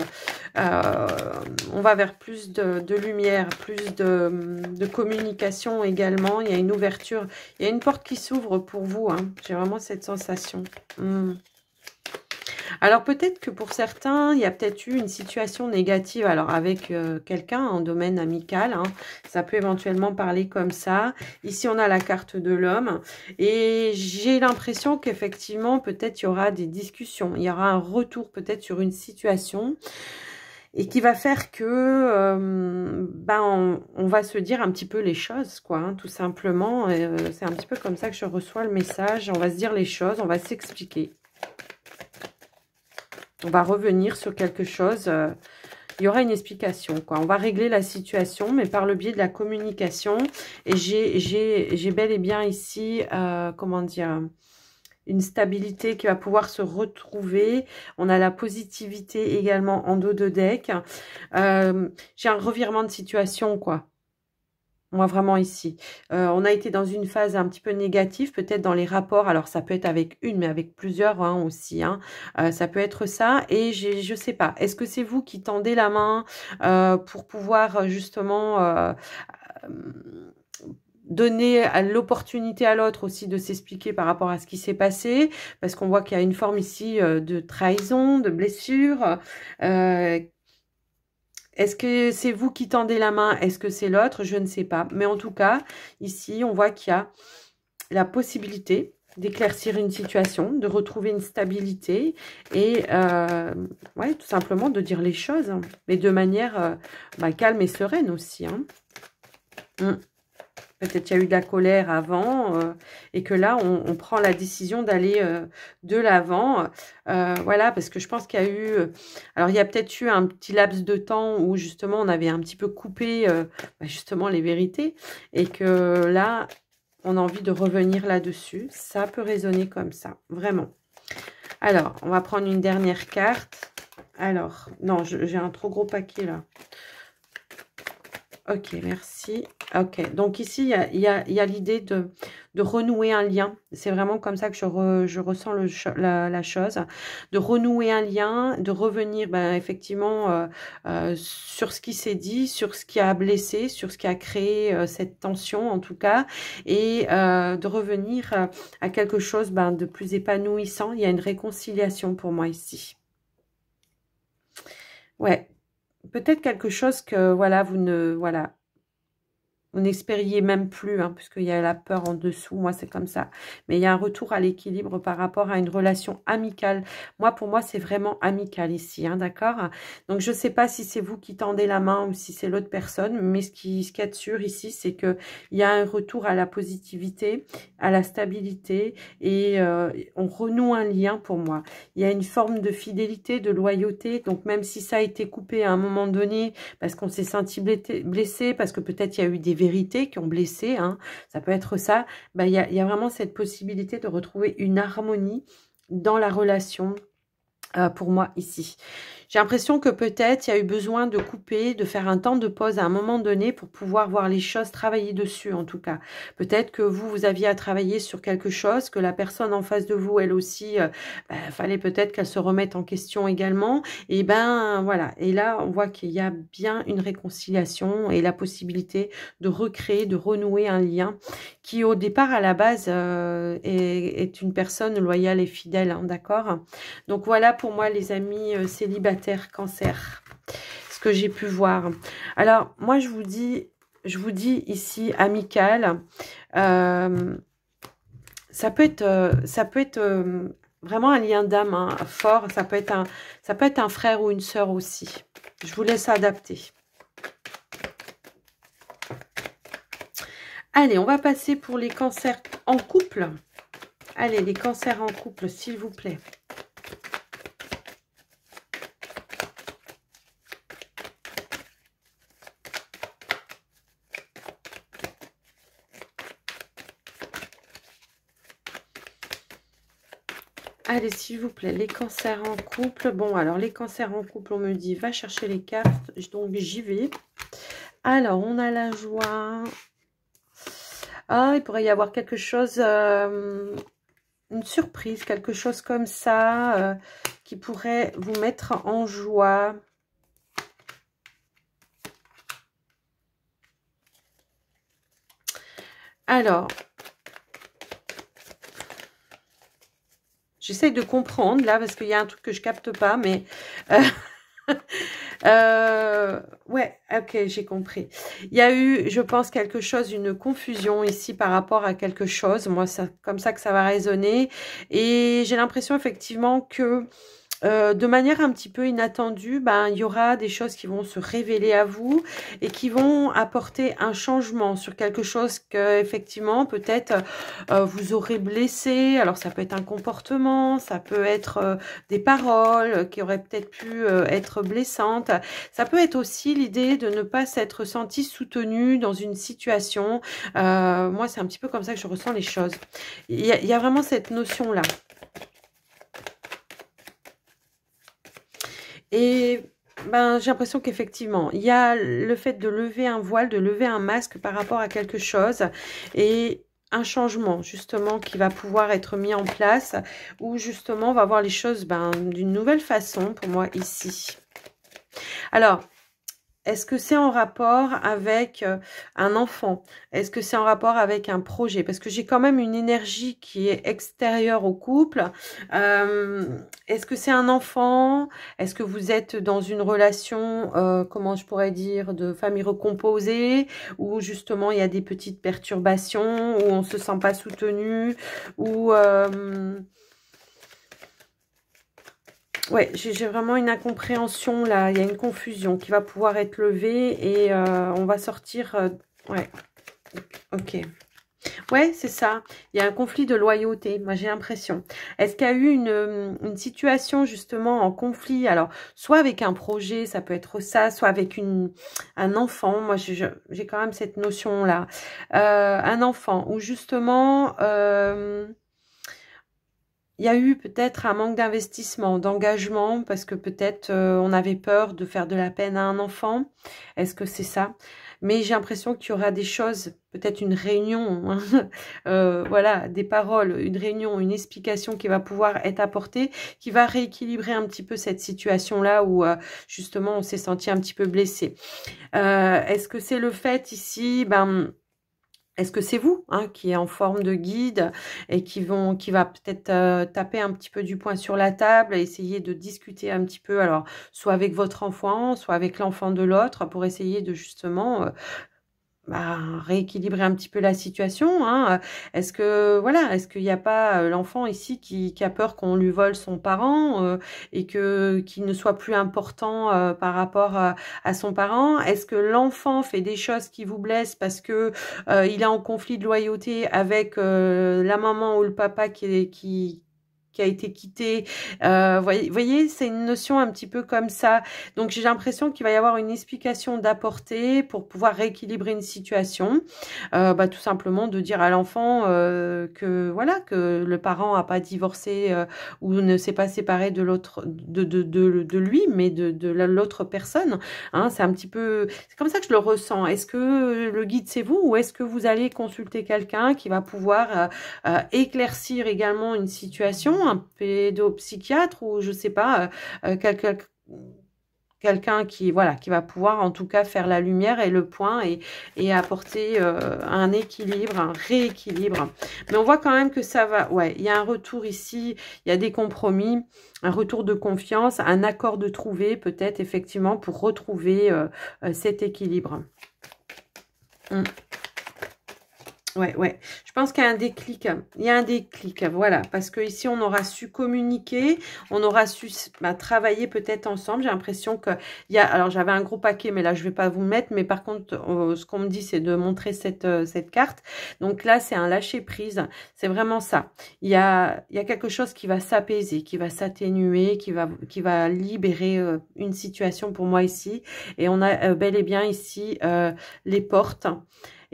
on va vers plus de lumière, plus de communication également. Il y a une ouverture, il y a une porte qui s'ouvre pour vous. Hein. J'ai vraiment cette sensation. Alors peut-être que pour certains, il y a peut-être eu une situation négative alors avec quelqu'un en domaine amical. Hein, ça peut éventuellement parler comme ça. Ici, on a la carte de l'homme. Et j'ai l'impression qu'effectivement, peut-être il y aura des discussions. Il y aura un retour peut-être sur une situation. Et qui va faire que on va se dire un petit peu les choses, quoi, hein, tout simplement. C'est un petit peu comme ça que je reçois le message. On va se dire les choses, on va s'expliquer. On va revenir sur quelque chose. Il y aura une explication, quoi. On va régler la situation, mais par le biais de la communication. Et j'ai bel et bien ici, comment dire, une stabilité qui va pouvoir se retrouver. On a la positivité également en dos de deck. J'ai un revirement de situation, quoi. Moi, vraiment ici. On a été dans une phase un petit peu négative, peut-être dans les rapports. Alors, ça peut être avec une, mais avec plusieurs hein, aussi. Hein. Ça peut être ça. Et je sais pas. Est-ce que c'est vous qui tendez la main pour pouvoir justement donner l'opportunité à l'autre aussi de s'expliquer par rapport à ce qui s'est passé? Parce qu'on voit qu'il y a une forme ici de trahison, de blessure. Est-ce que c'est vous qui tendez la main? Est-ce que c'est l'autre? Je ne sais pas. Mais en tout cas, ici, on voit qu'il y a la possibilité d'éclaircir une situation, de retrouver une stabilité et ouais, tout simplement de dire les choses, hein, mais de manière calme et sereine aussi. Hein. Peut-être qu'il y a eu de la colère avant et que là, on prend la décision d'aller de l'avant. Voilà, parce que je pense qu'il y a eu... alors, il y a peut-être eu un petit laps de temps où, justement, on avait un petit peu coupé, justement, les vérités. Et que là, on a envie de revenir là-dessus. Ça peut résonner comme ça, vraiment. Alors, on va prendre une dernière carte. Alors, non, j'ai un trop gros paquet, là. Ok, merci. Ok, donc ici, il y a l'idée de renouer un lien. C'est vraiment comme ça que je ressens la chose. De renouer un lien, de revenir effectivement sur ce qui s'est dit, sur ce qui a blessé, sur ce qui a créé cette tension en tout cas. Et de revenir à quelque chose de plus épanouissant. Il y a une réconciliation pour moi ici. Ouais. Peut-être quelque chose que, voilà, vous ne... Voilà. Vous n'espériez même plus, hein, puisqu'il y a la peur en dessous. Moi, c'est comme ça. Mais il y a un retour à l'équilibre par rapport à une relation amicale. Moi, pour moi, c'est vraiment amical ici, hein, d'accord? Donc, je ne sais pas si c'est vous qui tendez la main ou si c'est l'autre personne. Mais ce qui est sûr ici, c'est qu'il y a un retour à la positivité, à la stabilité. Et on renoue un lien pour moi. Il y a une forme de fidélité, de loyauté. Donc, même si ça a été coupé à un moment donné, parce qu'on s'est senti blessé, parce que peut-être il y a eu des vérités qui ont blessé, hein, ça peut être ça, ben, il y a vraiment cette possibilité de retrouver une harmonie dans la relation pour moi ici. J'ai l'impression que peut-être il y a eu besoin de couper, de faire un temps de pause à un moment donné pour pouvoir voir les choses, travailler dessus en tout cas. Peut-être que vous aviez à travailler sur quelque chose, que la personne en face de vous, elle aussi, fallait peut-être qu'elle se remette en question également. Et ben voilà. Et là, on voit qu'il y a bien une réconciliation et la possibilité de recréer, de renouer un lien qui au départ à la base est une personne loyale et fidèle, hein, d'accord? Donc voilà pour moi les amis célibataires Cancer, ce que j'ai pu voir. Alors moi je vous dis ici amical, ça peut être vraiment un lien d'âme, hein, fort. Ça peut être un frère ou une sœur aussi. Je vous laisse adapter. Allez, on va passer pour les cancers en couple. Allez, les cancers en couple, s'il vous plaît. Allez, s'il vous plaît, les cancers en couple. Bon, alors, les cancers en couple, on me dit, va chercher les cartes. Donc, j'y vais. Alors, on a la joie. Ah, il pourrait y avoir quelque chose, une surprise, quelque chose comme ça, qui pourrait vous mettre en joie. Alors, j'essaye de comprendre, là, parce qu'il y a un truc que je capte pas, mais... ouais, ok, j'ai compris. Il y a eu, je pense, quelque chose, une confusion ici par rapport à quelque chose. Moi, c'est comme ça que ça va résonner. Et j'ai l'impression, effectivement, que... de manière un petit peu inattendue, ben, il y aura des choses qui vont se révéler à vous et qui vont apporter un changement sur quelque chose que effectivement peut-être vous aurez blessé. Alors ça peut être un comportement, ça peut être des paroles qui auraient peut-être pu être blessantes. Ça peut être aussi l'idée de ne pas s'être senti soutenu dans une situation. Moi, c'est un petit peu comme ça que je ressens les choses. Il y a vraiment cette notion-là. Et ben, j'ai l'impression qu'effectivement, il y a le fait de lever un voile, de lever un masque par rapport à quelque chose et un changement justement qui va pouvoir être mis en place où justement on va voir les choses d'une nouvelle façon pour moi ici. Alors, est-ce que c'est en rapport avec un enfant? Est-ce que c'est en rapport avec un projet? Parce que j'ai quand même une énergie qui est extérieure au couple. Est-ce que c'est un enfant? Est-ce que vous êtes dans une relation, comment je pourrais dire, de famille recomposée, où justement il y a des petites perturbations, où on ne se sent pas soutenu, où... ouais, j'ai vraiment une incompréhension là, il y a une confusion qui va pouvoir être levée et on va sortir... ouais, ok. Ouais, c'est ça. Il y a un conflit de loyauté, moi j'ai l'impression. Est-ce qu'il y a eu une situation justement en conflit? Alors, soit avec un projet, ça peut être ça, soit avec un enfant. Moi, j'ai quand même cette notion-là. Un enfant, où justement... il y a eu peut-être un manque d'investissement, d'engagement, parce que peut-être on avait peur de faire de la peine à un enfant. Est-ce que c'est ça? Mais j'ai l'impression qu'il y aura des choses, peut-être une réunion, hein, voilà, des paroles, une réunion, une explication qui va pouvoir être apportée, qui va rééquilibrer un petit peu cette situation-là où justement on s'est senti un petit peu blessé. Est-ce que c'est le fait ici, est-ce que c'est vous hein, qui est en forme de guide et qui va peut-être taper un petit peu du poing sur la table, essayer de discuter un petit peu, alors soit avec votre enfant, soit avec l'enfant de l'autre, pour essayer de justement bah, rééquilibrer un petit peu la situation, hein. Est-ce que voilà, est-ce qu'il n'y a pas l'enfant ici qui a peur qu'on lui vole son parent et que qu'il ne soit plus important par rapport à son parent? Est-ce que l'enfant fait des choses qui vous blessent parce que il est en conflit de loyauté avec la maman ou le papa qui a été quitté. Voyez, c'est une notion un petit peu comme ça. Donc, j'ai l'impression qu'il va y avoir une explication d'apporter pour pouvoir rééquilibrer une situation. Bah, tout simplement de dire à l'enfant que voilà, que le parent n'a pas divorcé ou ne s'est pas séparé de l'autre, de lui, mais de l'autre personne. Hein, c'est un petit peu, c'est comme ça que je le ressens. Est-ce que le guide c'est vous ou est-ce que vous allez consulter quelqu'un qui va pouvoir éclaircir également une situation, un pédopsychiatre ou je sais pas, quelqu'un qui voilà qui va pouvoir en tout cas faire la lumière et le point et apporter un équilibre, un rééquilibre. Mais on voit quand même que ça va, ouais, il y a un retour ici, il y a des compromis, un retour de confiance, un accord de trouver peut-être effectivement pour retrouver cet équilibre. Ouais, ouais. Je pense qu'il y a un déclic. Il y a un déclic, voilà. Parce que ici, on aura su communiquer, on aura su travailler peut-être ensemble. J'ai l'impression que il y a. Alors, j'avais un gros paquet, mais là, je vais pas vous le mettre. Mais par contre, ce qu'on me dit, c'est de montrer cette carte. Donc là, c'est un lâcher prise. C'est vraiment ça. Il y a quelque chose qui va s'apaiser, qui va s'atténuer, qui va libérer une situation pour moi ici. Et on a bel et bien ici les portes.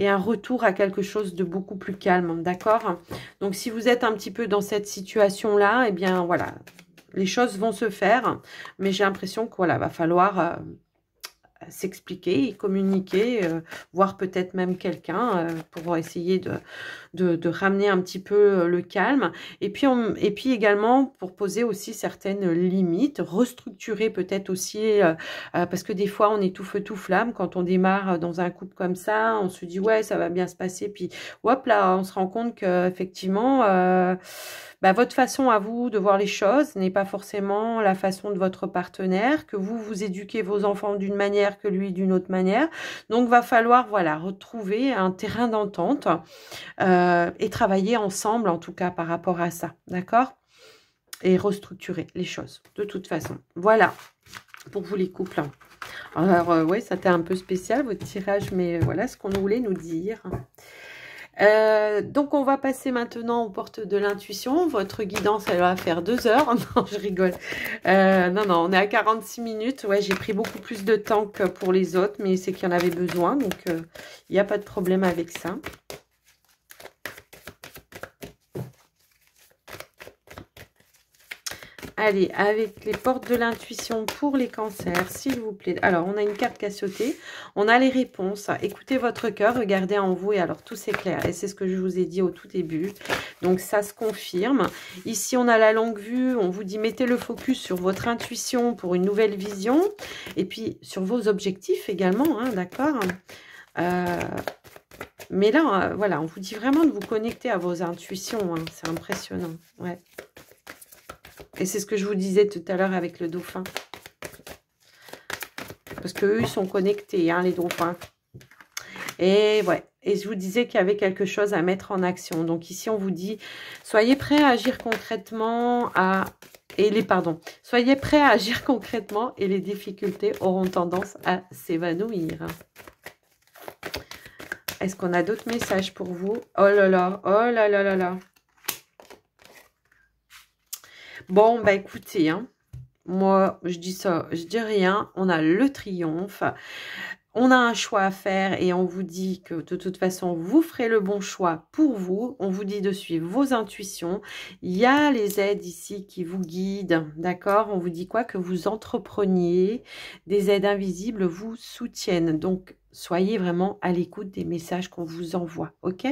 Et un retour à quelque chose de beaucoup plus calme, d'accord? Donc, si vous êtes un petit peu dans cette situation-là, eh bien, voilà, les choses vont se faire. Mais j'ai l'impression que, voilà, va falloir s'expliquer, communiquer, voir peut-être même quelqu'un pour essayer de ramener un petit peu le calme. Et puis également pour poser aussi certaines limites, restructurer peut-être aussi, parce que des fois on est tout feu tout flamme quand on démarre dans un couple comme ça, on se dit ouais ça va bien se passer, puis hop là on se rend compte que effectivement bah, votre façon à vous de voir les choses n'est pas forcément la façon de votre partenaire, que vous éduquez vos enfants d'une manière que lui d'une autre manière. Donc, va falloir voilà retrouver un terrain d'entente et travailler ensemble, en tout cas, par rapport à ça. D'accord? Et restructurer les choses, de toute façon. Voilà, pour vous les couples. Alors, oui, ça était un peu spécial, votre tirage, mais voilà ce qu'on voulait nous dire. Donc, on va passer maintenant aux portes de l'intuition. Votre guidance, elle va faire 2 heures. Non, je rigole. Non, on est à 46 minutes. Ouais, j'ai pris beaucoup plus de temps que pour les autres, mais c'est qu'il y en avait besoin. Donc, il n'y a pas de problème avec ça. Allez, avec les portes de l'intuition pour les cancers, s'il vous plaît. Alors, on a une carte qui a sauté. On a les réponses. Écoutez votre cœur, regardez en vous et alors tout s'éclaire. Et c'est ce que je vous ai dit au tout début. Donc, ça se confirme. Ici, on a la longue vue. On vous dit, mettez le focus sur votre intuition pour une nouvelle vision. Et puis, sur vos objectifs également, hein, d'accord? Mais là, voilà, on vous dit vraiment de vous connecter à vos intuitions. Hein, c'est impressionnant, ouais. Et c'est ce que je vous disais tout à l'heure avec le dauphin. Parce qu'eux, ils sont connectés, hein, les dauphins. Et ouais, et je vous disais qu'il y avait quelque chose à mettre en action. Donc ici, on vous dit, soyez prêts à agir concrètement soyez prêts à agir concrètement et les difficultés auront tendance à s'évanouir. Est-ce qu'on a d'autres messages pour vous? Oh là là, oh là là là là. Bon, bah écoutez, hein, moi, je dis ça, je dis rien. On a le triomphe. On a un choix à faire et on vous dit que de toute façon, vous ferez le bon choix pour vous. On vous dit de suivre vos intuitions. Il y a les aides ici qui vous guident, d'accord? On vous dit quoi? Que vous entrepreniez. Des aides invisibles vous soutiennent. Donc, soyez vraiment à l'écoute des messages qu'on vous envoie, ok?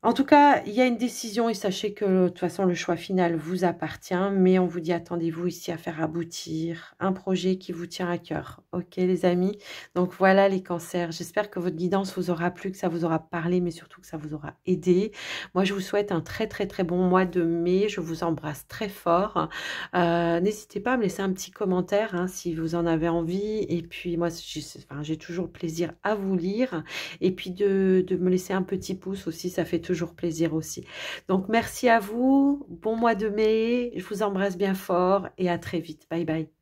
En tout cas, il y a une décision et sachez que de toute façon, le choix final vous appartient. Mais on vous dit, attendez-vous ici à faire aboutir un projet qui vous tient à cœur. Ok, les amis? Donc voilà les cancers. J'espère que votre guidance vous aura plu, que ça vous aura parlé, mais surtout que ça vous aura aidé. Moi, je vous souhaite un très, très, très bon mois de mai. Je vous embrasse très fort. N'hésitez pas à me laisser un petit commentaire hein, si vous en avez envie. Et puis, moi, j'ai toujours plaisir à vous lire. Et puis, de me laisser un petit pouce aussi, ça fait toujours plaisir aussi. Donc, merci à vous. Bon mois de mai. Je vous embrasse bien fort et à très vite. Bye bye.